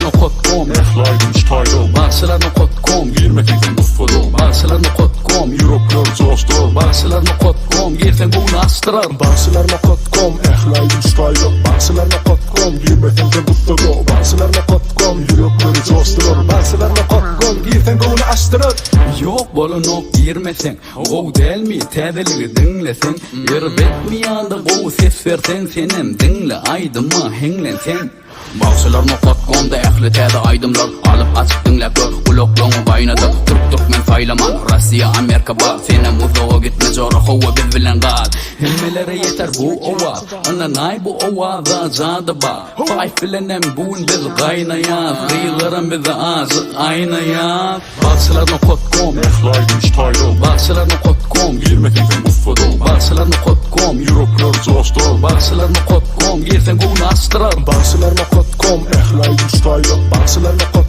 Bağcılarno.com Ehlaydım style Bağcılarno.com Girmekten ufudum Bağcılarno.com Europlar coştu Bağcılarno.com Girsen bunu astırır Bağcılarno.com Ehlaydım style Bağcılarno.com Girmekten ufudum Bağcılarno.com Europlar coştu Bağcılarno.com Girsen bunu astırır Yok bolunok girmesen Gov değil mi tedeliği dinlesen Yerbet mi yanda gov ses versen senem dinle aydıma henglensen Bağcılarno.com'da ehli tedi aydımlar Alıp açık dinlep gör Bloklonu baynadı Türk-Türkmen saylaman Rusya Amerika bak Senem uzağa gitme zor Hova biz bilen gal Hemmelere yeter bu ova Ana nay bu ova da cadı bak Fayf bilenem bugün biz gaynayaz Gıylarım bize azık aynayaz Bağcılarno.com Ehlaydım style Bağcılarno.com Girmekten ufudum Bağcılarno.com Europlar coştu Bağcılarno.com Girsen bunu astırır Bağcılarno.com Ehlaydım style Bağcılarno.com